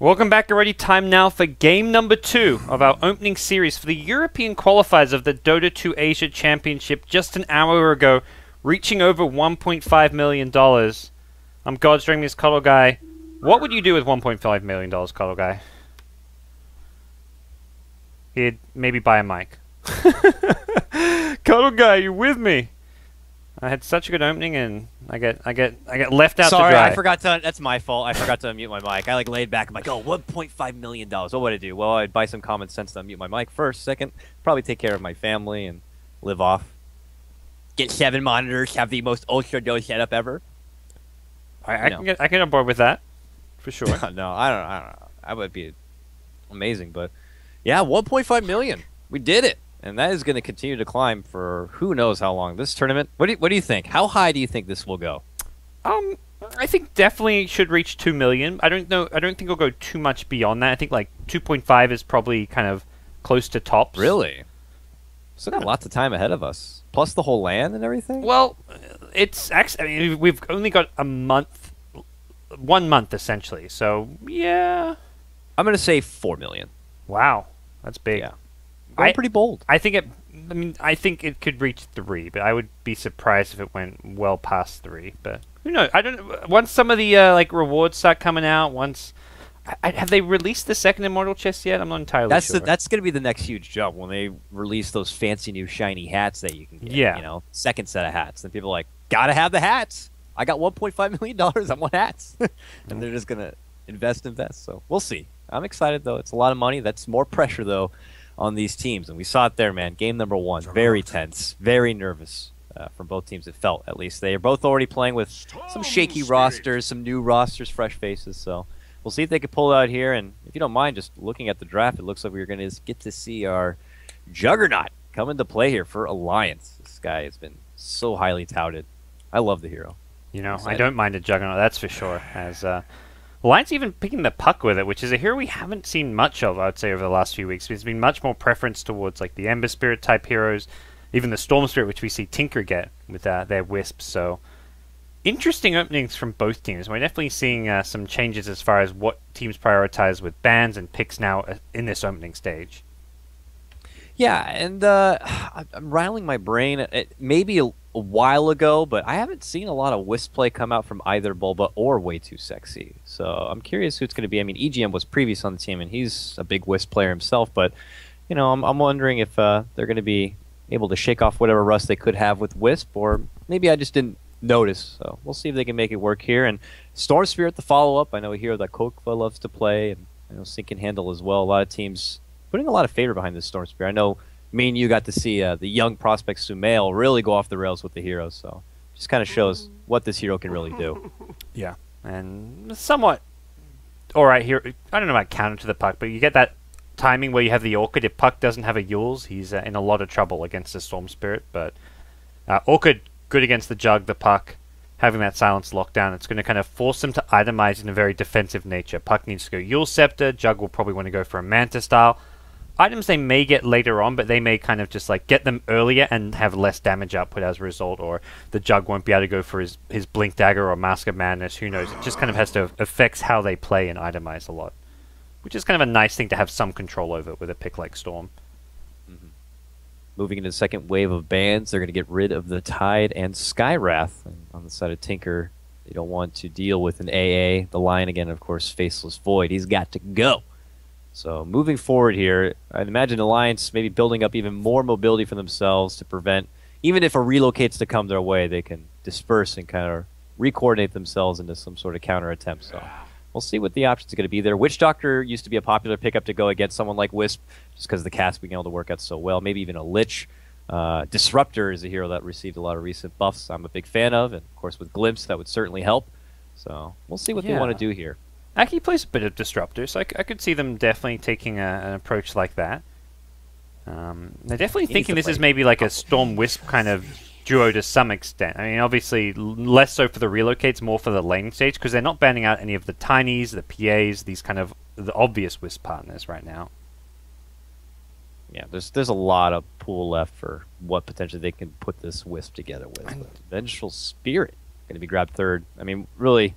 Welcome back already. Time now for game number 2 of our opening series for the European qualifiers of the Dota 2 Asia Championship just an hour ago, reaching over $1.5 million. I'm GoDz, joining me as KotLGuy. What would you do with $1.5 million, KotLGuy? He'd maybe buy a mic. KotLGuy, you with me? I had such a good opening, and I get left out to dry. Sorry, I forgot to. That's my fault. I forgot to unmute my mic. I laid back. I'm like, oh, $1.5 million. What would I do? Well, I'd buy some common sense to unmute my mic first. Second, probably take care of my family and live off. Get 7 monitors. Have the most ultra dose setup ever. I can get on board with that, for sure. No, I don't know. That would be amazing, but yeah, 1.5 million. We did it. And that is going to continue to climb for who knows how long. This tournament, what do you think? How high do you think this will go? I think definitely should reach 2 million. I don't think it'll go too much beyond that. I think like 2.5 is probably kind of close to tops. Really? Still got lots of time ahead of us. Plus the whole land and everything? Well, it's actually, I mean, we've only got a month, 1 month essentially. So, yeah. I'm going to say 4 million. Wow. That's big. Yeah. Going pretty bold. I think it could reach 3, but I would be surprised if it went well past 3. But who knows? I don't. Once some of the like rewards start coming out, have they released the second immortal chest yet? I'm not entirely sure. That's going to be the next huge jump when they release those fancy new shiny hats that you can get. Yeah. You know, second set of hats. And people are like, gotta have the hats. I got $1.5 million. I want hats. And they're just gonna invest. So we'll see. I'm excited though. It's a lot of money. That's more pressure though on these teams, and we saw it there, man. Game number 1, very tense, very nervous from both teams. It felt, at least. They are both already playing with some shaky rosters, some new rosters, fresh faces. So we'll see if they can pull it out here. And if you don't mind, just looking at the draft, it looks like we're going to get to see our juggernaut come into play here for Alliance. This guy has been so highly touted. I love the hero. You know, I don't mind a juggernaut, that's for sure. As Alliance even picking the puck with it, which is a hero we haven't seen much of, I would say, over the last few weeks. There's been much more preference towards like the Ember Spirit type heroes, even the Storm Spirit, which we see Tinker get with their Wisps. So interesting openings from both teams. We're definitely seeing some changes as far as what teams prioritize with bans and picks now in this opening stage. Yeah, and I'm rattling my brain. Maybe a while ago, but I haven't seen a lot of Wisp play come out from either Bulba or Way Too Sexy. So I'm curious who it's going to be. I mean, EGM was previous on the team, and he's a big Wisp player himself. But you know, I'm wondering if they're going to be able to shake off whatever rust they could have with Wisp, or maybe I just didn't notice. So we'll see if they can make it work here. And Storm Spirit, the follow-up. I know a hero that KotLGuy loves to play, and I know Sync and Handle as well. A lot of teams putting a lot of favor behind this Storm Spirit. I know me and you got to see the young prospect Sumail really go off the rails with the hero, so just kind of shows what this hero can really do. Yeah, and somewhat alright here. I don't know about counter to the puck, but you get that timing where you have the Orchid. If puck doesn't have a Yules, he's in a lot of trouble against the Storm Spirit, but Orchid good against the Jug, the puck, having that silence lockdown. It's going to kind of force him to itemize in a very defensive nature. Puck needs to go Yule Scepter, Jug will probably want to go for a Manta style. Items they may get later on, but they may kind of just like get them earlier and have less damage output as a result, or the Jug won't be able to go for his Blink Dagger or Mask of Madness, who knows. It just kind of has to affects how they play and itemize a lot, which is kind of a nice thing to have some control over with a pick like Storm. Moving into the second wave of bans, they're going to get rid of the Tide and Skywrath. And on the side of Tinker, they don't want to deal with an AA. The Lion again, of course, Faceless Void. He's got to go. So moving forward here, I'd imagine Alliance maybe building up even more mobility for themselves to prevent, even if a relocate's to come their way, they can disperse and kind of re-coordinate themselves into some sort of counter attempt. So we'll see what the options are going to be there. Witch Doctor used to be a popular pickup to go against someone like Wisp, just because the cast being able to work out so well. Maybe even a Lich. Disruptor is a hero that received a lot of recent buffs I'm a big fan of, and of course with Glimpse that would certainly help. So we'll see what they want to do here. Aki plays a bit of Disruptor, so I could see them definitely taking an approach like that. They're definitely thinking this is maybe like a Storm Wisp kind of duo to some extent. I mean, obviously less so for the relocates, more for the lane stage, because they're not banning out any of the Tinies, the PAs, these kind of the obvious Wisp partners right now. Yeah, there's a lot of pool left for what potentially they can put this Wisp together with. Vengeful Spirit going to be grabbed third. I mean, really,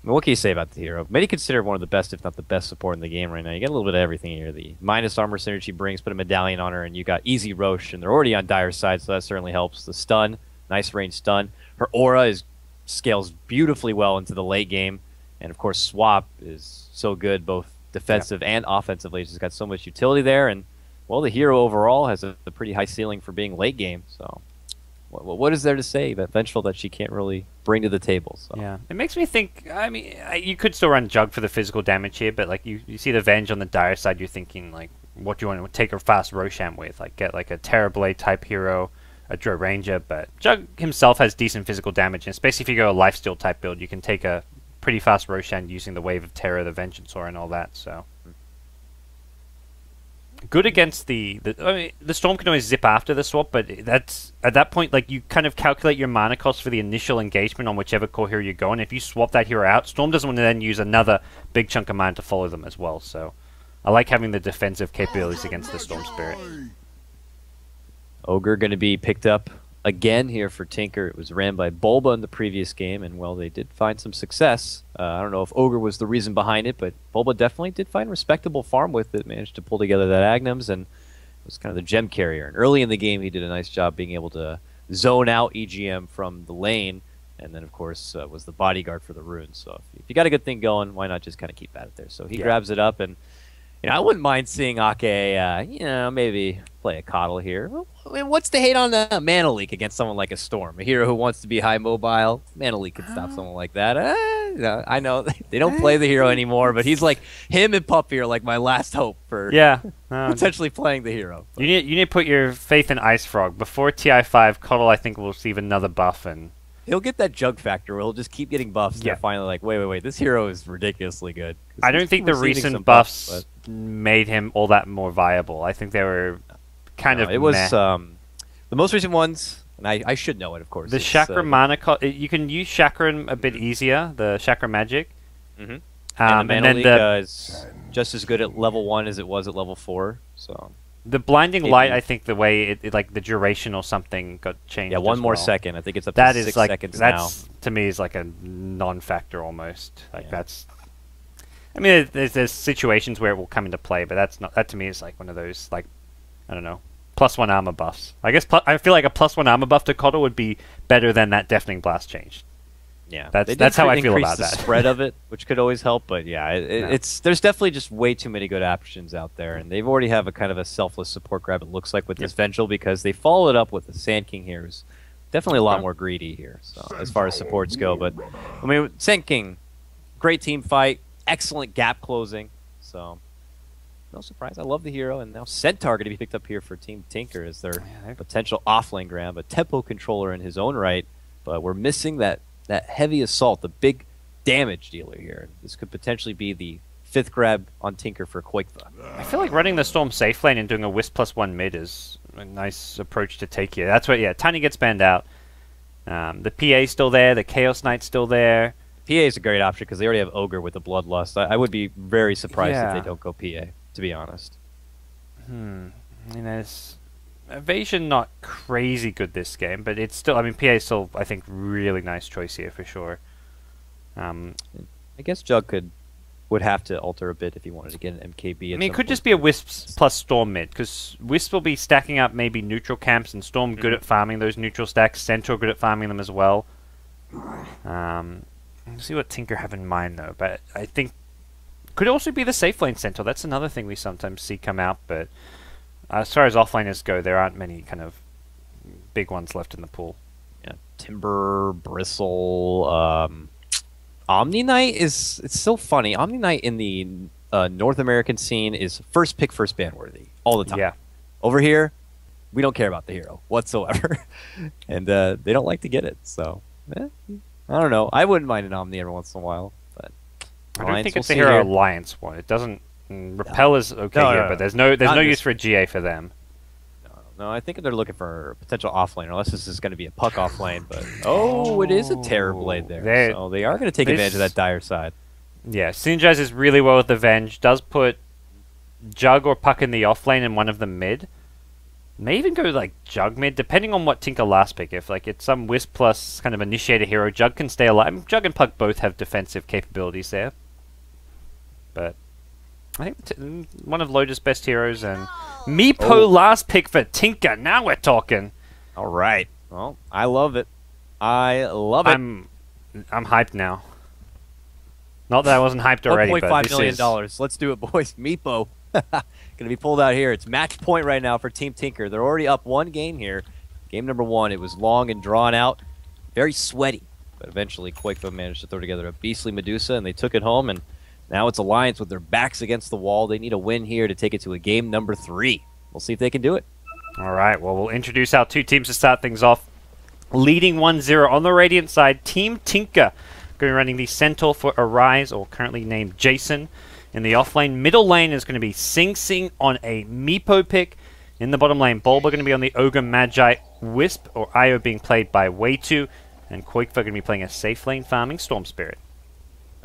mean, what can you say about the hero? Many consider one of the best, if not the best support in the game right now. You get a little bit of everything here. The minus armor synergy brings, put a medallion on her, and you got easy Roche, and they're already on Dire's side, so that certainly helps. The stun, nice range stun. Her aura scales beautifully well into the late game, and of course Swap is so good both defensive and offensively. She's got so much utility there, and well, the hero overall has a pretty high ceiling for being late game. So, what is there to say that Vengeful that she can't really bring to the table? So. Yeah, it makes me think. I mean, you could still run Jug for the physical damage here, but like you see the Venge on the Dire side, you're thinking like, what do you want to take her fast Roshan with? Like get like a Terrorblade type hero, a Drow Ranger, but Jug himself has decent physical damage, and especially if you go a Lifesteal type build, you can take a pretty fast Roshan using the Wave of Terror, the Vengeance Aura, and all that. So good against the I mean, the Storm can always zip after the swap, but that's at that point like you kind of calculate your mana cost for the initial engagement on whichever core hero you go, and if you swap that hero out, Storm doesn't want to then use another big chunk of mana to follow them as well. So I like having the defensive capabilities against the Storm Spirit. Ogre going to be picked up again here for Tinker. It was ran by Bulba in the previous game, and well, they did find some success. I don't know if Ogre was the reason behind it, but Bulba definitely did find respectable farm with it, managed to pull together that Agnums, and was kind of the gem carrier. And early in the game, he did a nice job being able to zone out EGM from the lane, and then, of course, was the bodyguard for the runes. So if you got a good thing going, why not just kind of keep at it there? So he grabs it up, and I wouldn't mind seeing Ake, maybe play a Coddle here. What's the hate on the Mana Leak against someone like a Storm? A hero who wants to be high mobile? Mana Leak could stop someone like that. I know they don't play the hero anymore, but he's like, him and Puppy are like my last hope for potentially playing the hero. But You need to put your faith in Ice Frog. Before TI5, KotL I think will receive another buff, and he'll get that Jug factor where he'll just keep getting buffs. Yeah. They're finally like, wait, this hero is ridiculously good. I don't think the recent buffs made him all that more viable. I think they were kind of. It was the most recent ones, and I should know it, of course. The Chakra mana, you can use Chakra a bit easier. The Chakra magic, and the Mana Leak is just as good at level 1 as it was at level 4. So the Blinding Light, I think the way it like the duration or something got changed. Yeah, one more second. I think it's up to 6 seconds now. That's to me is like a non-factor almost. Like that's. I mean, there's situations where it will come into play, but that to me is like one of those like, I don't know, +1 armor buffs. I guess I feel like a +1 armor buff to KotL would be better than that Deafening Blast change. Yeah, that's how I feel about that. The spread of it, which could always help, but yeah, there's definitely just way too many good options out there, and they've already have a kind of a selfless support grab. It looks like with this Vengeful, because they followed it up with the Sand King here, who's definitely a lot more greedy here. So as far as supports go, but I mean, Sand King, great team fight. Excellent gap closing, so no surprise. I love the hero, and now Centaur going to be picked up here for Team Tinker as their potential offlane grab, a tempo controller in his own right, but we're missing that heavy assault, the big damage dealer here. This could potentially be the 5th grab on Tinker for Qualifier. I feel like running the Storm safe lane and doing a Wisp +1 mid is a nice approach to take here. That's what, Tiny gets banned out. The PA's still there, the Chaos Knight's still there. PA is a great option because they already have Ogre with the Bloodlust. I would be very surprised if they don't go PA, to be honest. I mean, there's Evasion not crazy good this game, but it's still, I mean, PA is still, I think, really nice choice here for sure. I guess Jug would have to alter a bit if he wanted to get an MKB. I mean, it could just be a Wisp plus Storm mid, because Wisp will be stacking up maybe neutral camps, and Storm good at farming those neutral stacks, Centaur good at farming them as well. Let's see what Tinker have in mind, though. But I think could also be the safe lane Centaur. That's another thing we sometimes see come out. But as far as offlaners go, there aren't many kind of big ones left in the pool. Yeah, Timber, Bristle, Omni Knight it's so funny. Omni Knight in the North American scene is first pick, first ban worthy all the time. Yeah. Over here, we don't care about the hero whatsoever, and they don't like to get it. So. I don't know. I wouldn't mind an Omni every once in a while, but I don't think it's a hero Alliance one. It doesn't. Repel is okay here, but there's no use for a GA for them. No, I think they're looking for a potential offlane, unless this is going to be a puck offlane. But it is a Terrorblade there, so they are going to take advantage of that Dire side. Yeah, synergizes really well with the Venge. Does put Jug or Puck in the offlane and one of them mid. May even go like Jug mid, depending on what Tinker last pick. If like it's some Wisp plus kind of Initiator hero, Jug can stay alive. Jug and Puck both have defensive capabilities there. But I think one of Loda's best heroes, and Meepo last pick for Tinker. Now we're talking. All right. Well, I love it. I love it. I'm hyped now. Not that I wasn't hyped already, but $1.5 million. Let's do it, boys. Meepo. Going to be pulled out here. It's match point right now for Team Tinker. They're already up one game here. Game number 1. It was long and drawn out. Very sweaty. But eventually, Qualifier managed to throw together a beastly Medusa, and they took it home. And now it's Alliance with their backs against the wall. They need a win here to take it to a game number 3. We'll see if they can do it. All right. Well, we'll introduce our two teams to start things off. Leading 1-0 on the Radiant side, Team Tinker. Going to be running the Centaur for Arise, or currently named Jason. In the offlane, middle lane is going to be Sing Sing on a Meepo pick. In the bottom lane, Bulba going to be on the Ogre Magi Wisp, or Io being played by Way2. And Qualifier going to be playing a safe lane farming Storm Spirit.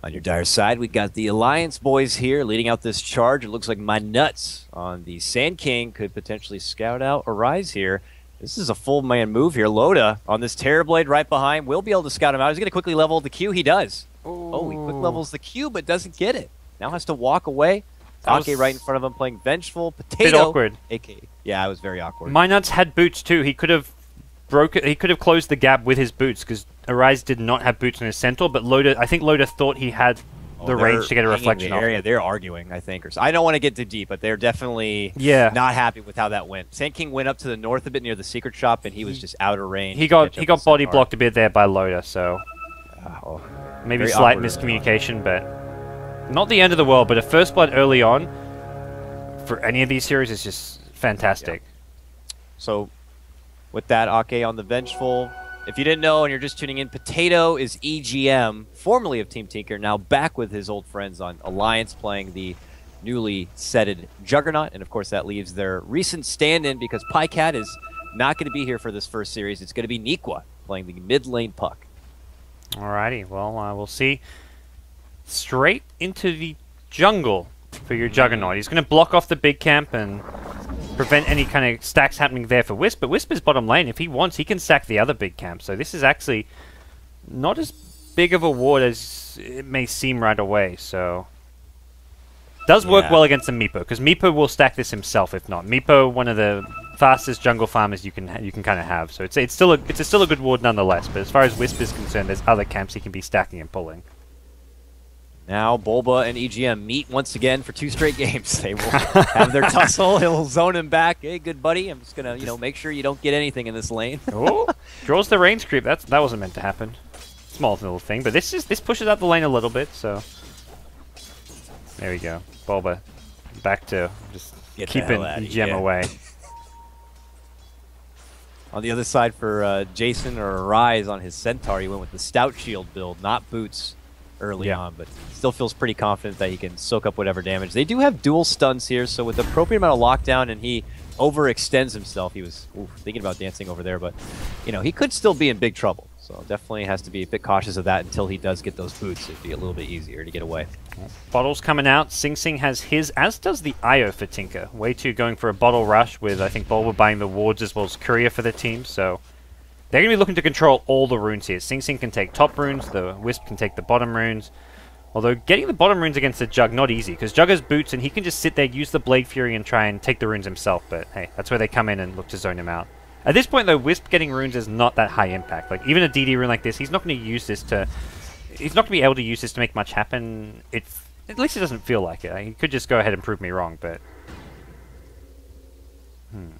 On your dire side, we got the Alliance boys here leading out this charge. It looks like my nuts on the Sand King could potentially scout out Arise here. This is a full man move here. Loda on this Terrorblade right behind will be able to scout him out. He's going to quickly level the Q. He does. Oh, he quick levels the Q, but doesn't get it. Now has to walk away. Ake right in front of him playing Vengeful. Potato. Bit awkward. AK. Yeah, it was very awkward. My nuts had boots too. He could have he could have closed the gap with his boots, because Arise did not have boots on his Centaur, but I think Loda thought he had the range to get a reflection off. They're arguing, I think. I don't want to get too deep, but they're definitely not happy with how that went. Sand King went up to the north a bit near the secret shop, and he was just out of range. He got body blocked a bit there by Loda, so maybe slight miscommunication, but not the end of the world. But a first blood early on for any of these series is just fantastic. Yeah. So with that, Ake on the Vengeful. If you didn't know and you're just tuning in, Potato is EGM, formerly of Team Tinker, now back with his old friends on Alliance, playing the newly setted Juggernaut. And of course, that leaves their recent stand-in, because Pycat is not going to be here for this first series. It's going to be Nikwa playing the mid lane Puck. Alrighty, well, we'll see. Straight into the jungle for your Juggernaut. He's going to block off the big camp and prevent any kind of stacks happening there for Wisp. But Wisp is bottom lane. If he wants, he can stack the other big camp. So this is actually not as big of a ward as it may seem right away. So does work well against a Meepo, because Meepo will stack this himself if not. Meepo, one of the fastest jungle farmers you can kind of have. So it's still a good ward nonetheless. But as far as Wisp is concerned, there's other camps he can be stacking and pulling. Now Bulba and EGM meet once again for 2 straight games. They will have their tussle. He'll zone him back. Hey, good buddy. I'm just gonna, make sure you don't get anything in this lane. Oh, draws the range creep. That wasn't meant to happen. Small little thing, but this pushes out the lane a little bit. So there we go. Bulba back to just keeping EGM away. On the other side for Jason or Arise on his Centaur, he went with the Stout Shield build, not boots early on, but still feels pretty confident that he can soak up whatever damage. They do have dual stuns here, so with the appropriate amount of lockdown and he overextends himself, he was thinking about dancing over there, but he could still be in big trouble. So definitely has to be a bit cautious of that until he does get those boots. It'd be a little bit easier to get away. Bottles coming out. Sing Sing has his, as does the Io for Tinker. Way2 going for a bottle rush with, I think, Bulba buying the wards as well as Courier for the team, so they're going to be looking to control all the runes here. Sing Sing can take top runes, the Wisp can take the bottom runes. Although getting the bottom runes against the Jug, not easy, because Jug has boots and he can just sit there, use the Blade Fury and try and take the runes himself. But hey, that's where they come in and look to zone him out. At this point though, Wisp getting runes is not that high impact. Like even a DD rune like this, he's not going to use this to... He's not going to be able to use this to make much happen. At least it doesn't feel like it. He could just go ahead and prove me wrong, but...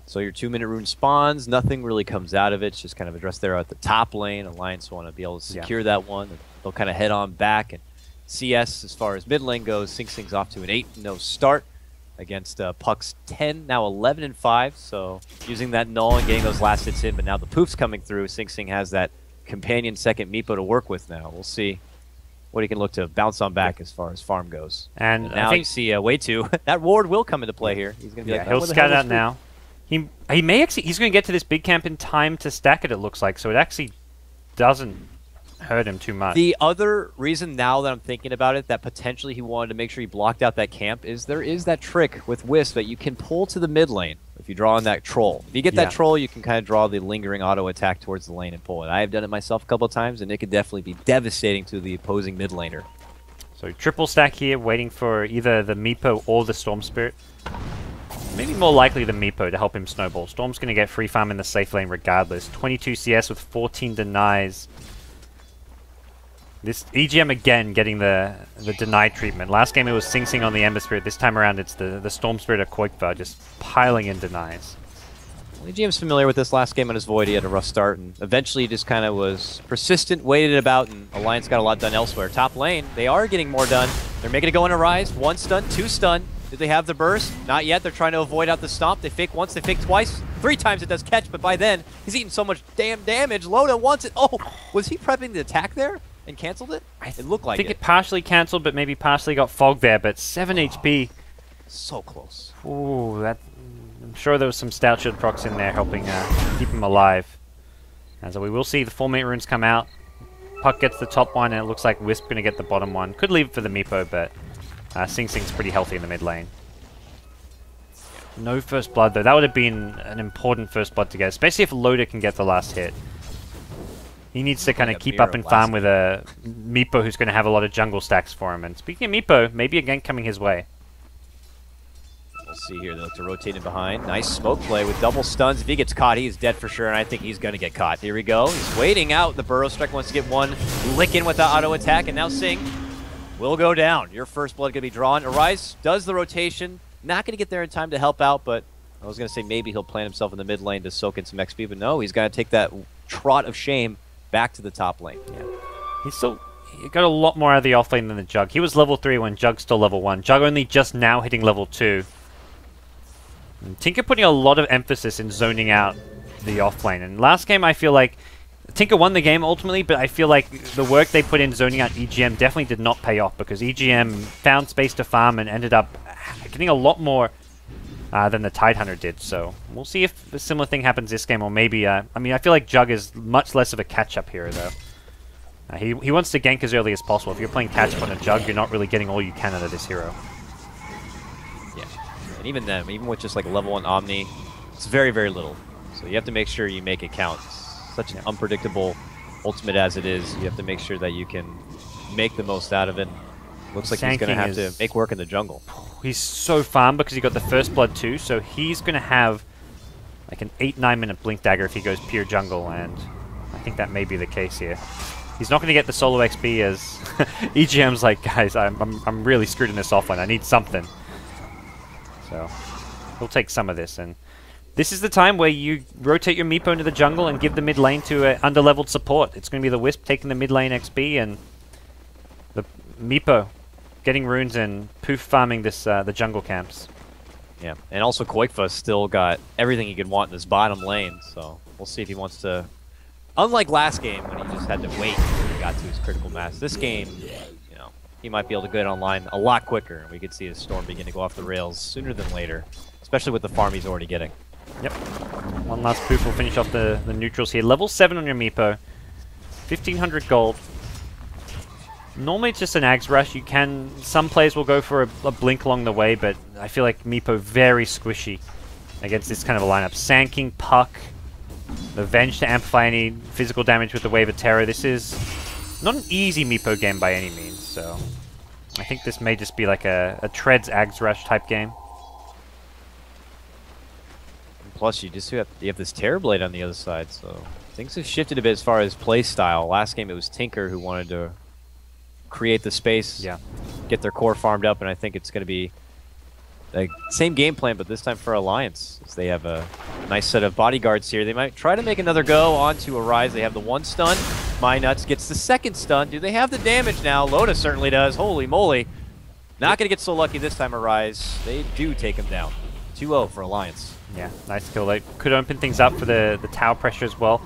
So your 2-minute rune spawns, nothing really comes out of it. It's just kind of addressed there at the top lane. Alliance want to be able to secure that one. They'll kind of head on back. And CS, as far as mid lane goes, Sing Sing's off to an 8-0 start against Puck's 10, now 11-5. So using that null and getting those last hits in, but now the poof's coming through. Sing Sing has that companion second Meepo to work with now. We'll see what he can look to bounce on back as far as farm goes. And now you see Way2. That ward will come into play here. He's going to be he'll scout out now. He may actually, he's going to get to this big camp in time to stack it looks like, so it actually doesn't hurt him too much. The other reason now that I'm thinking about it, that potentially he wanted to make sure he blocked out that camp, is there is that trick with Wisp that you can pull to the mid lane if you draw in that troll. If you get that troll, you can kind of draw the lingering auto attack towards the lane and pull it. I have done it myself a couple of times, and it could definitely be devastating to the opposing mid laner. So triple stack here, waiting for either the Meepo or the Storm Spirit. Maybe more likely the Meepo to help him snowball. Storm's going to get free farm in the safe lane regardless. 22 CS with 14 denies. This EGM again getting the deny treatment. Last game it was Sing Sing on the Ember Spirit. This time around it's the Storm Spirit of KotLGuy just piling in denies. Well, EGM's familiar with this last game on his Void. He had a rough start, and eventually he just kind of was persistent, waited it about, and Alliance got a lot done elsewhere. Top lane, they are getting more done. They're making it go in a rise. 1 stun, 2 stun. Did they have the burst? Not yet. They're trying to avoid out the stomp. They fake once, they fake twice. 3 times it does catch, but by then, he's eating so much damn damage. Loda wants it. Oh, was he prepping the attack there and canceled it? It looked like it. I think it partially cancelled, but maybe partially got fogged there, but 7 HP. So close. Ooh, that... I'm sure there was some Stout Shield procs in there helping keep him alive. And so we will see the 4 mate runes come out. Puck gets the top one, and it looks like Wisp going to get the bottom one. Could leave it for the Meepo, but Sing Sing's pretty healthy in the mid lane. No first blood, though. That would have been an important first blood to get, especially if Loda can get the last hit. He needs to kind of keep up and farm with a Meepo who's going to have a lot of jungle stacks for him. And speaking of Meepo, maybe a gank coming his way. We'll see here. They look to rotate in behind. Nice smoke play with double stuns. If he gets caught, he is dead for sure, and I think he's going to get caught. Here we go. He's waiting out. The Burrow Strike wants to get one lick in with the auto attack, and now Sing will go down. Your first blood going to be drawn. Arise does the rotation. Not going to get there in time to help out, but I was going to say maybe he'll plant himself in the mid lane to soak in some XP, but no, he's going to take that trot of shame back to the top lane. Yeah. He got a lot more out of the off lane than the Jug. He was level 3 when Jug's still level 1. Jug only just now hitting level 2. And Tinker putting a lot of emphasis in zoning out the off lane. And last game I feel like Tinker won the game ultimately, but I feel like the work they put in zoning out EGM definitely did not pay off because EGM found space to farm and ended up getting a lot more than the Tidehunter did. So we'll see if a similar thing happens this game, or maybe, I mean, I feel like Jug is much less of a catch-up hero, though. He wants to gank as early as possible. If you're playing catch-up on a Jug, you're not really getting all you can out of this hero. Yeah, and even then, even with just like level 1 Omni, it's very, very little. So you have to make sure you make it count. Such an unpredictable ultimate as it is, you have to make sure that you can make the most out of it. Looks like he's going to have to make work in the jungle. He's so farm because he got the first blood too, so he's going to have like an 8-9 minute blink dagger if he goes pure jungle, and I think that may be the case here. He's not going to get the solo XP as EGM's like, guys, I'm really screwed in this offlane. I need something. So he'll take some of this, and this is the time where you rotate your Meepo into the jungle and give the mid lane to an underleveled support. It's going to be the Wisp taking the mid lane XP and the Meepo getting runes and poof farming this the jungle camps. Yeah, and also KotLGuy still got everything he could want in this bottom lane, so we'll see if he wants to... Unlike last game when he just had to wait until he got to his critical mass, this game, you know, he might be able to get online a lot quicker, and we could see his Storm begin to go off the rails sooner than later, especially with the farm he's already getting. Yep. One last poof will finish off the neutrals here. Level 7 on your Meepo. 1,500 gold. Normally it's just an Ags Rush. You can... Some players will go for a blink along the way, but I feel like Meepo very squishy against this kind of a lineup. Sand King, Puck, the Venge to amplify any physical damage with the Wave of Terror. This is not an easy Meepo game by any means, so I think this may just be like a Treads Ags Rush type game. Plus, you have this Terrorblade on the other side, so things have shifted a bit as far as play style. Last game it was Tinker who wanted to create the space, get their core farmed up, and I think it's going to be the same game plan, but this time for Alliance. As they have a nice set of bodyguards here. They might try to make another go onto Arise. They have the 1 stun. MyNuts gets the 2nd stun. Do they have the damage now? Loda certainly does. Holy moly. Not going to get so lucky this time, Arise. They do take him down. 2-0 for Alliance. Yeah, nice kill. They could open things up for the tower pressure as well.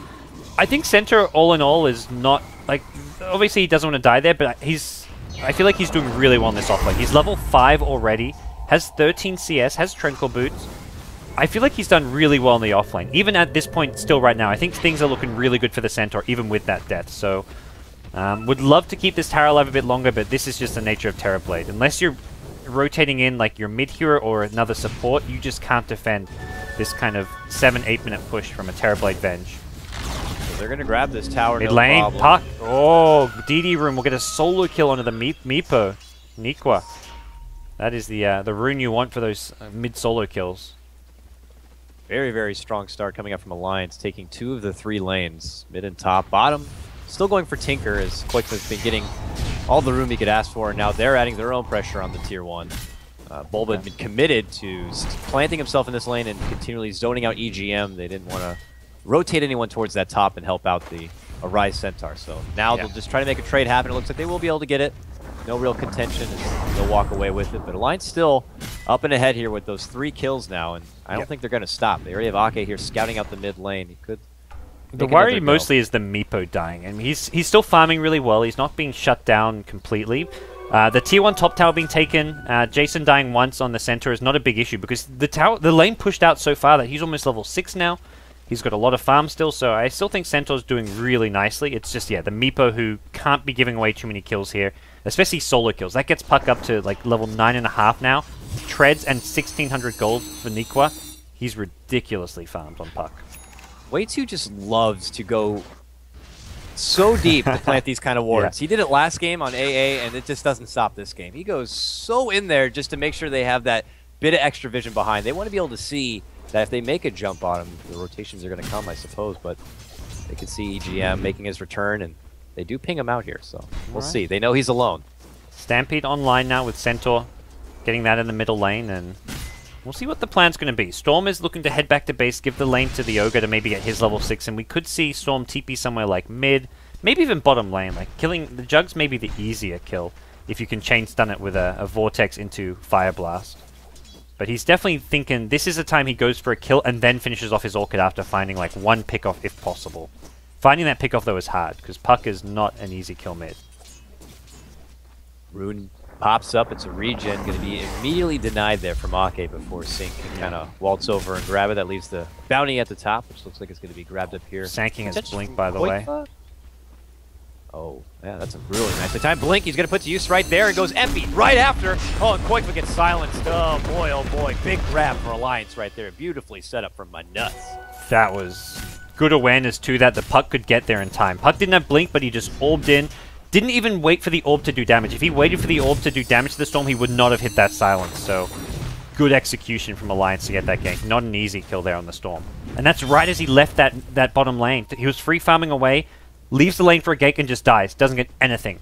I think Center, all in all, is not... like, obviously he doesn't want to die there, but I feel like he's doing really well in this offlane. He's level 5 already, has 13 CS, has Tranquil Boots. I feel like he's done really well in the offlane. Even at this point, still right now, I think things are looking really good for the Centaur, even with that death. So, Would love to keep this tower alive a bit longer, but this is just the nature of Terrorblade. Unless you're rotating in like your mid hero or another support, you just can't defend this kind of 7-8 minute push from a Terrorblade Venge. So they're going to grab this tower. Mid no lane, problem. Puck. Oh, DD Rune will get a solo kill onto the Meepo. Nikwa. That is the rune you want for those mid solo kills. Very, very strong start coming up from Alliance, taking 2 of the 3 lanes, mid and top. Bottom, still going for Tinker, as QuakeFlip's been getting all the room he could ask for, and now they're adding their own pressure on the tier 1. Bulba had been committed to planting himself in this lane and continually zoning out EGM. They didn't want to rotate anyone towards that top and help out the Arise Centaur. So now they'll just try to make a trade happen. It looks like they will be able to get it. No real contention, and they'll walk away with it. But Alliance still up and ahead here with those 3 kills now, and I don't think they're going to stop. They already have Ake here scouting out the mid lane. He could. The worry mostly is the Meepo dying, and he's still farming really well. He's not being shut down completely. The tier 1 top tower being taken, Jason dying once on the center is not a big issue because the lane pushed out so far that he's almost level 6 now. He's got a lot of farm still, so I still think Centaur's doing really nicely. It's just, yeah, the Meepo who can't be giving away too many kills here, especially solo kills. That gets Puck up to like level 9.5 now. Treads and 1600 gold for Nikwa. He's ridiculously farmed on Puck. Way2 just loves to go so deep to plant these kind of wards. He did it last game on AA, and it just doesn't stop this game. He goes so in there just to make sure they have that bit of extra vision behind. They want to be able to see that if they make a jump on him, the rotations are going to come, I suppose, but they can see EGM making his return, and they do ping him out here, so we'll see. They know he's alone. Stampede online now with Centaur, getting that in the middle lane, and we'll see what the plan's going to be. Storm is looking to head back to base, give the lane to the Ogre to maybe get his level 6, and we could see Storm TP somewhere like mid, maybe even bottom lane. Like killing the Jugs may be the easier kill if you can chain stun it with a Vortex into Fire Blast. But he's definitely thinking this is the time he goes for a kill and then finishes off his Orchid after finding like 1 pickoff if possible. Finding that pickoff though is hard because Puck is not an easy kill mid. Rune pops up, it's a regen, going to be immediately denied there from Ake before Sync can kind of waltz over and grab it. That leaves the bounty at the top, which looks like it's going to be grabbed up here. Sanking his blink, by the way. Oh, yeah, that's a really nicely timed blink. He's going to put to use right there. It goes empty right after. Oh, and QuakeFlip gets silenced. Oh boy. Big grab for Alliance right there. Beautifully set up from my nuts. That was good awareness too that the Puck could get there in time. Puck didn't have blink, but he just orbed in. Didn't even wait for the orb to do damage. If he waited for the orb to do damage to the Storm, he would not have hit that silence. So, good execution from Alliance to get that gank. Not an easy kill there on the Storm. And that's right as he left that bottom lane. He was free farming away, leaves the lane for a gank and just dies. Doesn't get anything.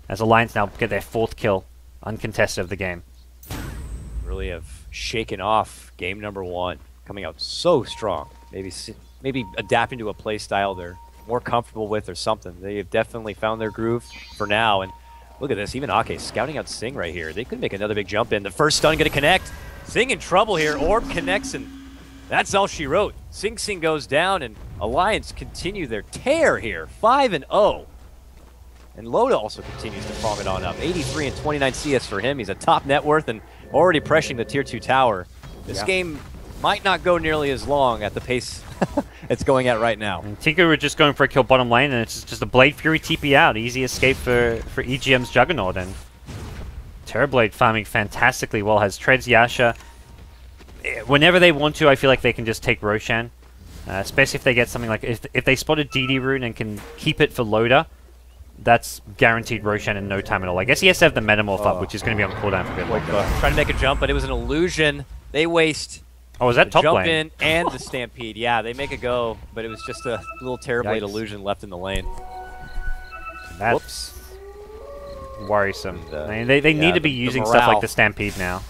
As Alliance now get their 4th kill, uncontested of the game. Really have shaken off game number 1. Coming out so strong. Maybe adapting to a play style they're more comfortable with or something. They have definitely found their groove for now. And look at this, even Ake scouting out Sing right here. They could make another big jump in. The first stun going to connect. Sing in trouble here. Orb connects, and that's all she wrote. Sing goes down, and Alliance continue their tear here. 5-0. And Loda also continues to farm it on up. 83 and 29 CS for him. He's a top net worth and already pressuring the tier 2 tower. This game might not go nearly as long at the pace it's going at right now. And Tinker were just going for a kill bottom lane, and it's just a Blade Fury TP out. Easy escape for EGM's Juggernaut, and Terrorblade farming fantastically well. Has Treads Yasha. Whenever they want to, I feel like they can just take Roshan. Especially if they get something like... If they spot a DD rune and can keep it for Loda, that's guaranteed Roshan in no time at all. I guess he has to have the Metamorph up, which is going to be on cooldown for a bit longer. Trying to make a jump, but it was an illusion. They waste... Oh, was that top jump lane? In and the Stampede. Yeah, they make a go, but it was just a little Terrorblade illusion left in the lane. That's worrisome. And, they need to be using stuff like the Stampede now.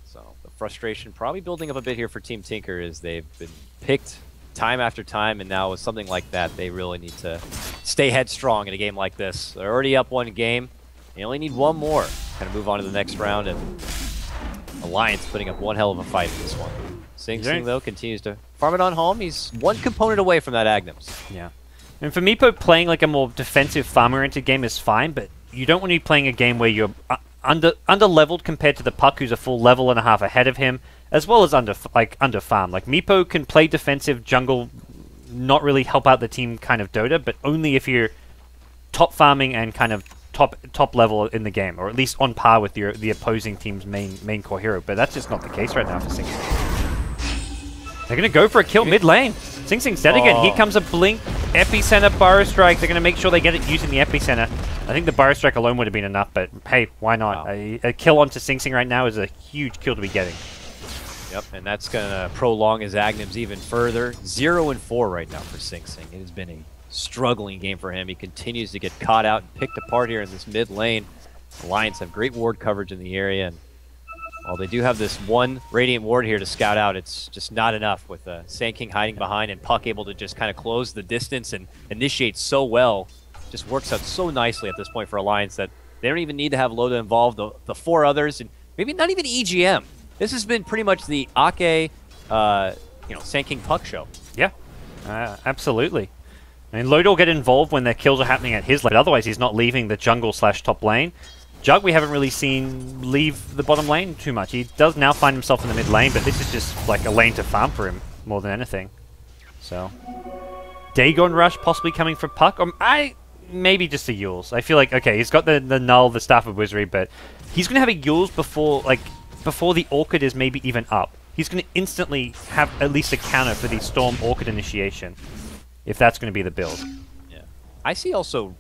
So the frustration probably building up a bit here for Team Tinker is they've been picked time after time, and now with something like that, they really need to stay headstrong in a game like this. They're already up 1 game. They only need 1 more. Kind of move on to the next round, and Alliance putting up one hell of a fight in this one. Sing, though, continues to farm it on home. He's 1 component away from that Agnes. Yeah. And for Meepo, playing like a more defensive, farm-oriented game is fine, but you don't want to be playing a game where you're under-leveled compared to the Puck, who's a full level and a half ahead of him, as well as under-farm. Like, Meepo can play defensive jungle, not really help out the team kind of Dota, but only if you're top farming and kind of top level in the game, or at least on par with the opposing team's main core hero. But that's just not the case right now for Sing Sing. They're going to go for a kill mid lane. Sing Sing's dead again. Here comes a blink, Epicenter, Burrow Strike. They're going to make sure they get it using the Epicenter. I think the Burrow Strike alone would have been enough, but hey, why not? Wow. A kill onto Sing Sing right now is a huge kill to be getting. Yep, and that's going to prolong his Aghanim's even further. 0-4 right now for Sing Sing. It has been a struggling game for him. He continues to get caught out and picked apart here in this mid lane. Alliance have great ward coverage in the area, and while they do have this one Radiant ward here to scout out, it's just not enough with Sand King hiding behind and Puck able to just kind of close the distance and initiate so well. Just works out so nicely at this point for Alliance that they don't even need to have Loda involved. The 4 others, and maybe not even EGM. This has been pretty much the Ake, Sand King Puck show. Yeah, absolutely. I mean, Loda will get involved when their kills are happening at his lane. Otherwise, he's not leaving the jungle / top lane. Jug, we haven't really seen leave the bottom lane too much. He does now find himself in the mid lane, but this is just like a lane to farm for him more than anything. So, Dagon Rush possibly coming for Puck. Maybe just a Yules. I feel like, okay, he's got the Null, the Staff of Wizardry, but he's going to have a Yules before the Orchid is maybe even up. He's going to instantly have at least a counter for the Storm Orchid initiation, if that's going to be the build. Yeah. I see also,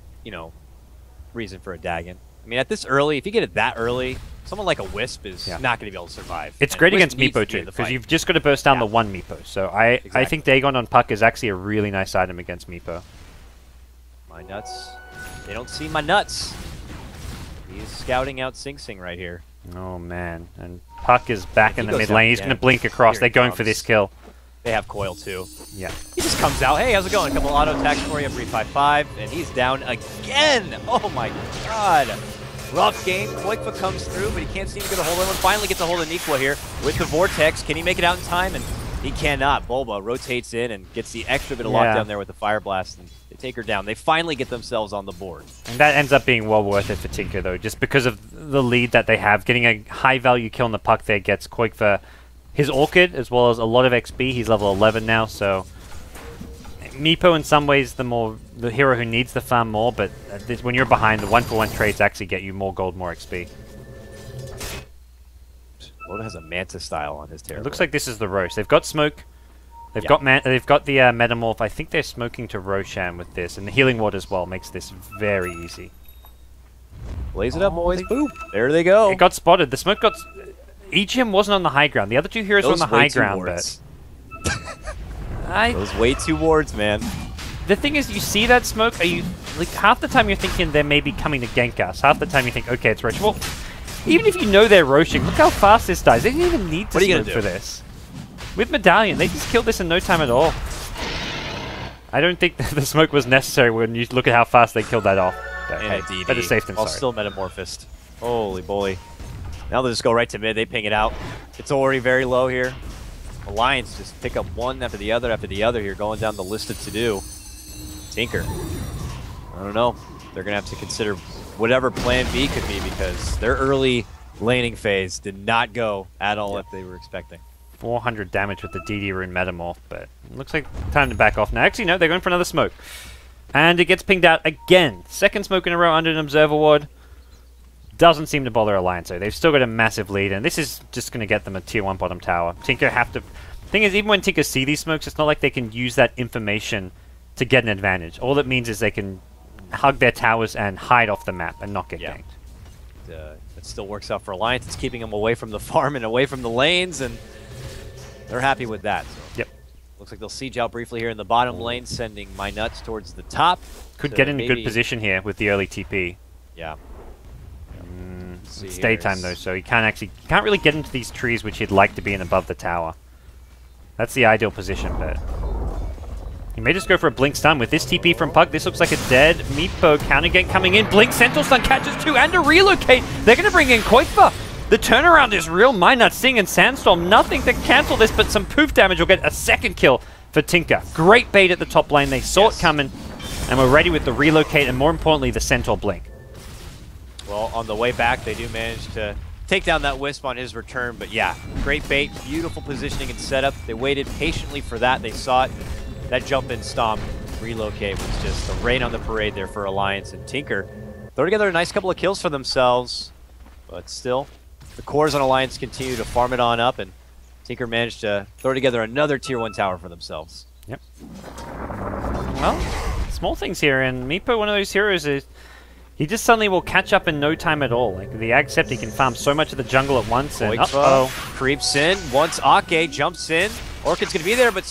reason for a Dagon. I mean, at this early, if you get it that early, someone like a Wisp is not going to be able to survive. It's great against Meepo too, because you've just got to burst down the one Meepo. So I think Dagon on Puck is actually a really nice item against Meepo. My nuts. They don't see my nuts. He's scouting out Sing Sing right here. Oh, man. And Puck is back in the mid lane. He's going to blink across. They're going for this kill. They have coil too. Yeah. He just comes out. Hey, how's it going? A couple auto attacks for you. 355, and he's down again. Oh my god. Rough game. Qualifier comes through, but he can't seem to get a hold of him. Finally gets a hold of Nikwa here with the Vortex. Can he make it out in time? And he cannot. Bulba rotates in and gets the extra bit of lockdown there with the Fire Blast, and they take her down. They finally get themselves on the board. And that ends up being well worth it for Tinker, though, just because of the lead that they have. Getting a high-value kill on the Puck there gets Qualifier his Orchid, as well as a lot of XP. He's level 11 now, so Meepo in some ways the hero who needs the farm more, but when you're behind, the 1-for-1 trades actually get you more gold, more XP. Loda has a Manta style on his Terror. It looks like this is the roast. They've got smoke. They've got the Metamorph. I think they're smoking to Roshan with this, and the Healing Ward as well makes this very easy. Blaze it up, boys. Boom. There they go. It got spotted. The smoke got... EGM wasn't on the high ground. The other 2 heroes were on the high ground, but... Those way 2 wards, man. The thing is, you see that smoke, half the time you're thinking they may be coming to gank us. Half the time you think, okay, it's Rosh. Well, even if you know they're roshing, look how fast this dies. They didn't even need to smoke for this. With Medallion, they just killed this in no time at all. I don't think that the smoke was necessary when you look at how fast they killed that off. But hey, better safe than sorry. Still Metamorphosed. Holy bully. Now they just go right to mid. They ping it out. It's already very low here. Alliance just pick up one after the other here, going down the list of to-do. Tinker. I don't know. They're going to have to consider whatever plan B could be, because their early laning phase did not go at all if they were expecting. 400 damage with the DD Rune Metamorph, but it looks like time to back off now. Actually, no, they're going for another smoke. And it gets pinged out again. Second smoke in a row under an Observer Ward. Doesn't seem to bother Alliance, though. They've still got a massive lead, and this is just going to get them a tier 1 bottom tower. Tinker have to... Thing is, even when Tinker see these smokes, it's not like they can use that information to get an advantage. All it means is they can hug their towers and hide off the map and not get ganked. It still works out for Alliance. It's keeping them away from the farm and away from the lanes, and they're happy with that. So. Yep. Looks like they'll siege out briefly here in the bottom lane, sending My Nuts towards the top. Could get in a good position here with the early TP. Yeah. It's daytime though, so he can't really get into these trees which he'd like to be in above the tower. That's the ideal position, but he may just go for a Blink Stun. With this TP from Puck, this looks like a dead Meepo counter gank coming in. Blink Sentinel Stun catches 2 and a relocate. They're going to bring in Qualifier. The turnaround is real. Minot, Sing, and Sandstorm. Nothing to cancel this, but some poof damage will get a second kill for Tinker. Great bait at the top lane. They saw it coming, and we're ready with the relocate, and more importantly, the Centaur Blink. Well, on the way back, they do manage to take down that Wisp on his return, but yeah, great bait, beautiful positioning and setup. They waited patiently for that. They saw it. That jump in stomp relocate was just a rain on the parade there for Alliance, and Tinker throw together a nice couple of kills for themselves, but still, the cores on Alliance continue to farm it on up, and Tinker managed to throw together another Tier 1 tower for themselves. Yep. Well, small things here, and Meepo, one of those heroes, is he just suddenly will catch up in no time at all. Like, the Ag Sept, he can farm so much of the jungle at once, and uh-oh. Creeps in, once Ake jumps in, Orchid's going to be there, but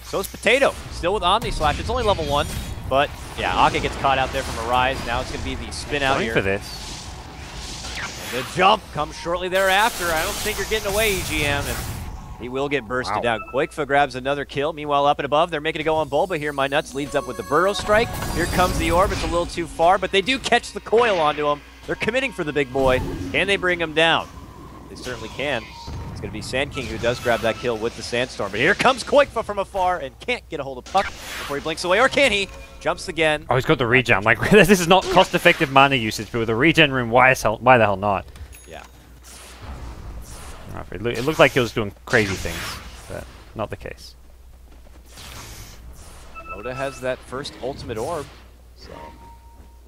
so's Potato. Still with Omni Slash, it's only level 1, but yeah, Ake gets caught out there from Arise. Now it's going to be the spin out here. For this. And the jump comes shortly thereafter. I don't think you're getting away, EGM, and he will get bursted down. Quakefa grabs another kill. Meanwhile, up and above, they're making it go on Bulba here. My Nuts leads up with the Burrow Strike. Here comes the Orb. It's a little too far, but they do catch the coil onto him. They're committing for the big boy. Can they bring him down? They certainly can. It's going to be Sand King who does grab that kill with the Sandstorm. But here comes Quakefa from afar and can't get a hold of Puck before he blinks away. Or can he? Jumps again. Oh, he's got the regen. Like, this is not cost-effective mana usage, but with a regen room, why the hell not? Yeah. It looked like he was doing crazy things, but not the case. Loda has that first ultimate orb, so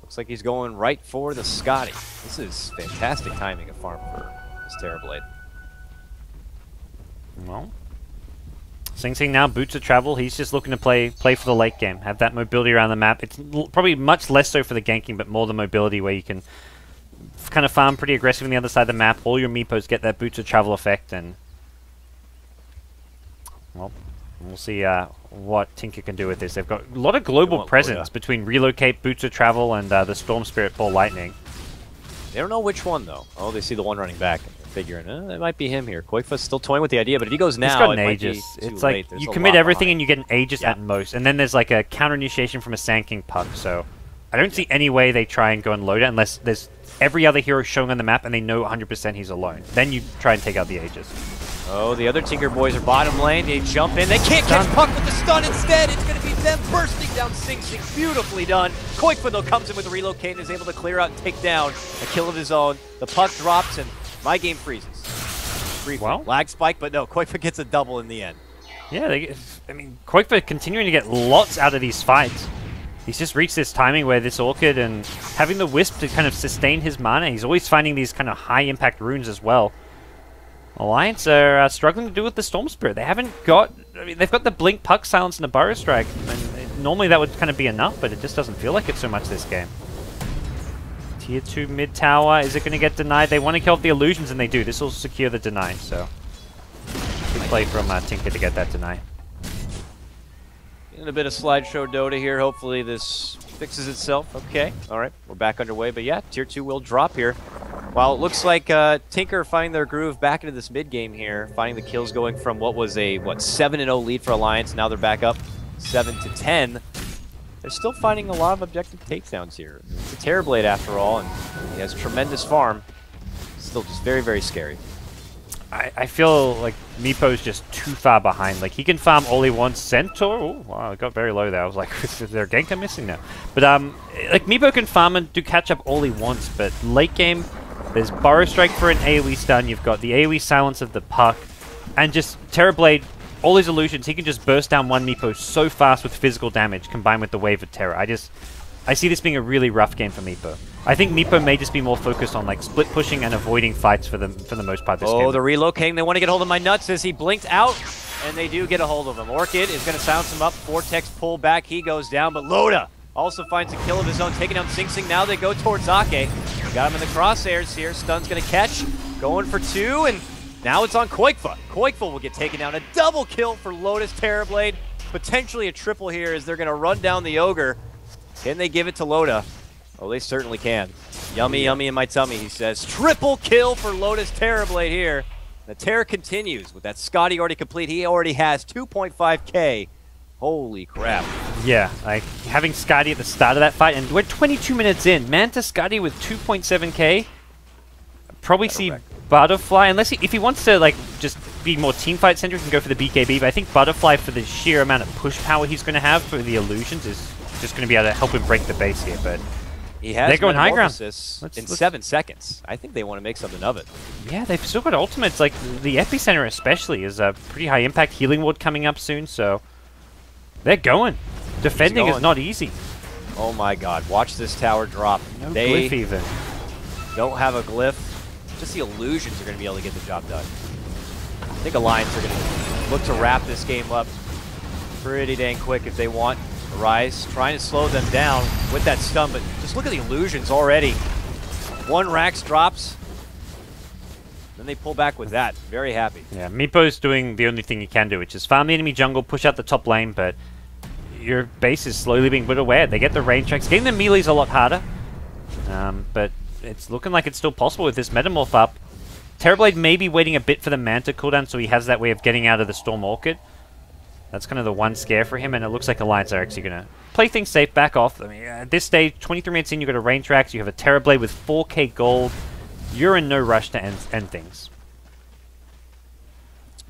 looks like he's going right for the Scotty. This is fantastic timing of farm for this Terrorblade. Well, Sing Sing now boots of travel. He's just looking to play for the late game, have that mobility around the map. It's probably much less so for the ganking, but more the mobility where you can kind of farm pretty aggressive on the other side of the map. All your Meepos get that boots of travel effect, and well, we'll see what Tinker can do with this. They've got a lot of global presence between relocate, boots of travel, and the Storm Spirit Ball Lightning. They don't know which one though. Oh, they see the one running back. Figuring, it might be him here. Quakefa's still toying with the idea, but if he goes now, it might be too it's like you commit everything and you get an Aegis at most, and then there's like a counter initiation from a Sand King Puck. So I don't see any way they try and go and load it unless there's every other hero showing on the map and they know 100% he's alone. Then you try and take out the Aegis. Oh, the other Tinker boys are bottom lane. They jump in. They can't catch Puck with the stun instead. It's going to be them bursting down Sing Sing. Beautifully done. Quakefa, though, comes in with a relocate and is able to clear out and take down a kill of his own. The Puck drops and my game freezes. Well, lag spike, but no, Quakefa gets a double in the end. Yeah, I mean, Quakefa continuing to get lots out of these fights. He's just reached this timing where this Orchid and having the Wisp to kind of sustain his mana. He's always finding these kind of high-impact runes as well. Alliance are struggling to do with the Storm Spirit. They haven't got... I mean, they've got the Blink, Puck, Silence, and the Burrow Strike. And normally that would kind of be enough, but it just doesn't feel like it so much this game. Tier 2 mid tower, is it going to get denied? They want to kill off the illusions, and they do. This will secure the deny, so... Good play from Tinker to get that deny. In a bit of slideshow Dota here. Hopefully this fixes itself. Okay, alright, we're back underway. But yeah, Tier 2 will drop here. While it looks like Tinker finding their groove back into this mid game here, finding the kills going from what was a 7-0 lead for Alliance. Now they're back up 7-10. They're still finding a lot of objective takedowns here. It's a Terrorblade after all, and he has tremendous farm. Still just very, very scary. I feel like Meepo's just too far behind. Like, he can farm all he wants. Centaur? Oh, wow, it got very low there. I was like, is there a gank I'm missing now? But, like, Meepo can farm and do catch up all he wants, but late game, there's Burrow Strike for an AoE stun. You've got the AoE silence of the Puck, and just Terrorblade, all his illusions, he can just burst down one Meepo so fast with physical damage combined with the Wave of Terror. I see this being a really rough game for Meepo. I think Meepo may just be more focused on like split pushing and avoiding fights for the most part this game. Oh, the relocating. They want to get hold of my Nuts as he blinked out, and they do get a hold of him. Orchid is going to silence him up. Vortex pull back. He goes down, but Loda also finds a kill of his own, taking down Sing Sing. Now they go towards Ake. They got him in the crosshairs here. Stun's going to catch. Going for 2, and now it's on Quakefa. Quakefa will get taken down. A double kill for Lotus Terrorblade. Potentially a triple here as they're going to run down the Ogre. Can they give it to Loda? Oh, they certainly can. Yummy, yummy in my tummy, he says. Triple kill for Lotus Terrorblade here. The Terror continues with that Scotty already complete. He already has 2.5k. Holy crap. Yeah, like having Scotty at the start of that fight, and we're 22 minutes in. Manta Scotty with 2.7k. Probably see Butterfly, unless if he wants to like just be more teamfight centric and go for the BKB, but I think Butterfly, for the sheer amount of push power he's going to have for the illusions, is just going to be able to help him break the base here. But he has they're going high ground in 7 seconds. I think they want to make something of it. Yeah, they've still got ultimates. Like the Epicenter especially is a pretty high impact. Healing Ward coming up soon, so they're going. defending is not easy. Oh my god, watch this tower drop. No they glyph even. Don't have a glyph. Just the illusions are going to be able to get the job done. I think Alliance are going to look to wrap this game up pretty dang quick if they want. Rise trying to slow them down with that stun, but just look at the illusions already. One Rax drops, then they pull back with that. Very happy. Yeah, Meepo's doing the only thing he can do, which is farm the enemy jungle, push out the top lane, but your base is slowly being put away. They get the range tracks. Getting the melee's a lot harder, but it's looking like it's still possible with this Metamorph up. Terrorblade may be waiting a bit for the Manta cooldown, so he has that way of getting out of the Storm Orchid. That's kind of the one scare for him, and it looks like Alliance are actually going to play things safe, back off. I mean, at this stage, 23 minutes in, you've got a range tracks, you have a Terrorblade with 4k gold. You're in no rush to end things.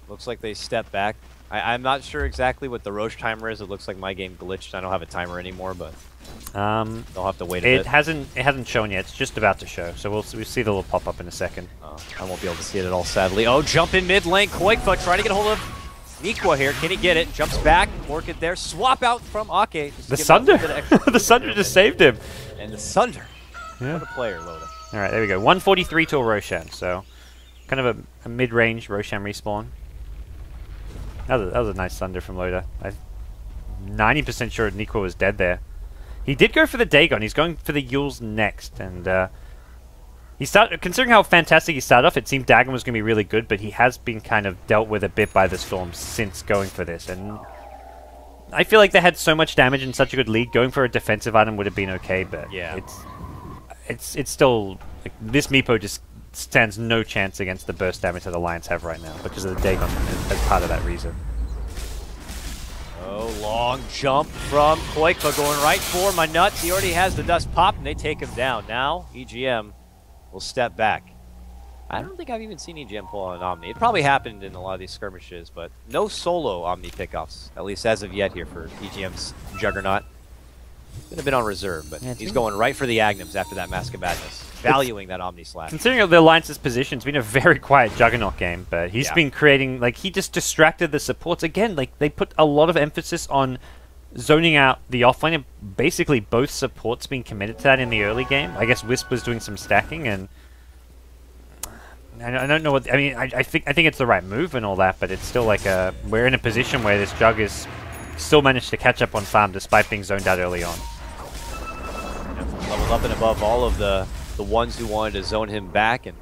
Looks like they step back. I'm not sure exactly what the Roche timer is. It looks like my game glitched. I don't have a timer anymore, but they'll have to wait a bit. It hasn't shown yet. It's just about to show, so we'll see the little pop-up in a second. I won't be able to see it at all, sadly. Oh, jump in mid lane. KotLGuy trying to get a hold of Nikwa here. Can he get it? Jumps back. Orchid there. Swap out from Ake. The Sunder! The Sunder just saved him. And the Sunder. Yeah. What a player, Loda. Alright, there we go. 143 to a Roshan, so kind of a mid-range Roshan respawn. That was a nice Thunder from Loda. I'm 90% sure Nikwa was dead there. He did go for the Dagon. He's going for the Yules next, and considering how fantastic he started off, it seemed Dagon was going to be really good, but he has been kind of dealt with a bit by the Storm since going for this, and I feel like they had so much damage and such a good lead. Going for a defensive item would have been okay, but yeah, it's still like, this Meepo just stands no chance against the burst damage that Alliance have right now because of the Dagon as part of that reason. Oh, long jump from KotLGuy going right for my nuts. He already has the dust pop, and they take him down. Now EGM will step back. I don't think I've even seen EGM pull on an Omni. It probably happened in a lot of these skirmishes, but no solo Omni pickoffs, at least as of yet here for EGM's Juggernaut. Could have been on reserve, but yeah, he's going right for the Agnums after that Mask of Madness, valuing that Omni slash. Considering the Alliance's position, it's been a very quiet Juggernaut game, but he's been creating, like, he just distracted the supports. Again, like, they put a lot of emphasis on zoning out the offlane, and basically both supports being committed to that in the early game. I guess Wisp was doing some stacking, and I don't know what, I mean, I think it's the right move and all that, but it's still like we're in a position where this Jug is still managed to catch up on farm despite being zoned out early on. Leveled up and above all of the ones who wanted to zone him back, and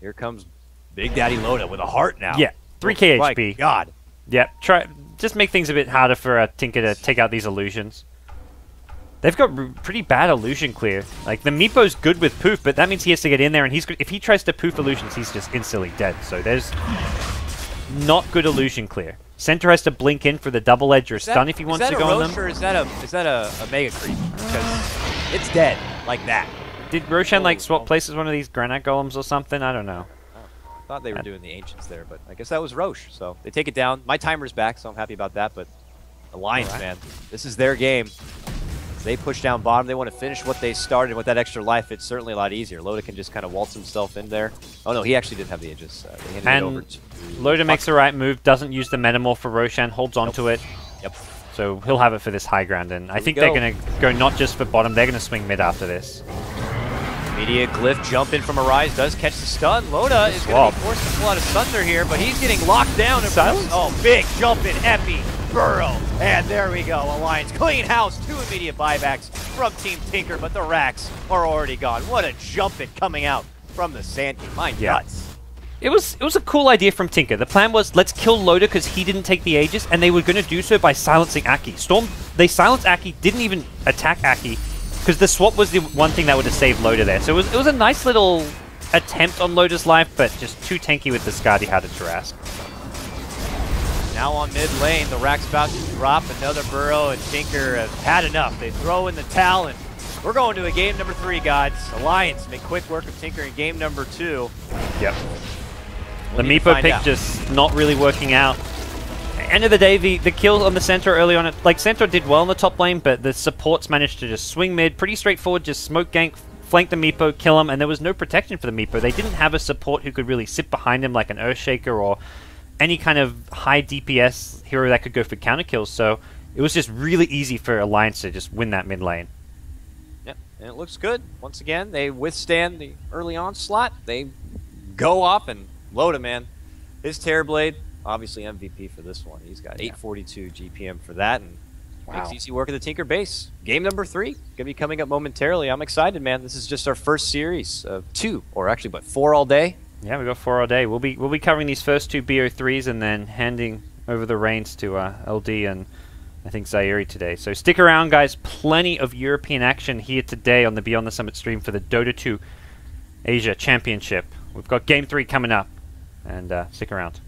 here comes Big Daddy Loda with a heart now. Yeah, 3k oh, HP. My God. Yeah, just make things a bit harder for Tinker to take out these illusions. They've got pretty bad illusion clear. Like, the Meepo's good with poof, but that means he has to get in there, and if he tries to poof illusions, he's just instantly dead. So there's not good illusion clear. Center has to blink in for the double edge or stun if he wants to go on them. Is that a Mega Creep? Because it's dead like that. Did Roshan like swap places one of these Granite Golems or something? I don't know. I thought they were doing the Ancients there, but I guess that was Roche. So they take it down. My timer's back, so I'm happy about that. But Alliance, man, this is their game. As they push down bottom, they want to finish what they started. With that extra life, it's certainly a lot easier. Loda can just kind of waltz himself in there. Oh no, he actually didn't have the Aegis. They handed it over to Loda makes the right move, doesn't use the Metamorph for Roshan, holds onto it. Yep. So he'll have it for this high ground, and I think they're going to go not just for bottom, they're going to swing mid after this. Immediate Glyph jump in from Arise, does catch the stun. Loda is going to be forced to pull out a Thunder here, but he's getting locked down. Oh, big jump in, Epi, Burrow, and there we go. Alliance clean house, 2 immediate buybacks from Team Tinker, but the racks are already gone. What a jump in coming out from the Sand King. My nuts. It was a cool idea from Tinker. The plan was, let's kill Loda because he didn't take the Aegis, and they were going to do so by silencing Aki. They silenced Aki, didn't even attack Aki, because the swap was the one thing that would have saved Loda there. So it was a nice little attempt on Loda's life, but just too tanky with the Skadi how to Tarrasque. Now on mid lane, the rack's about to drop. Another Burrow, and Tinker have had enough. They throw in the towel, and we're going to a game number 3, gods. Alliance make quick work of Tinker in game number 2. Yep. The Meepo pick just not really working out. End of the day, the kill on the Centaur early on, like, Centaur did well in the top lane, but the supports managed to just swing mid, pretty straightforward, just smoke gank, flank the Meepo, kill him, and there was no protection for the Meepo. They didn't have a support who could really sit behind him like an Earthshaker or any kind of high DPS hero that could go for counter kills, so it was just really easy for Alliance to just win that mid lane. Yep, and it looks good. Once again, they withstand the early onslaught. They go off and load him, man. His Terrorblade, obviously MVP for this one. He's got 842 GPM for that, and makes easy work of the Tinker base. Game number 3 gonna be coming up momentarily. I'm excited, man. This is just our first series of 2, or actually, but 4 all day. Yeah, we got 4 all day. We'll be covering these first 2 BO3s and then handing over the reins to LD and I think Zairi today. So stick around, guys. Plenty of European action here today on the Beyond the Summit stream for the Dota 2 Asia Championship. We've got Game 3 coming up, and stick around.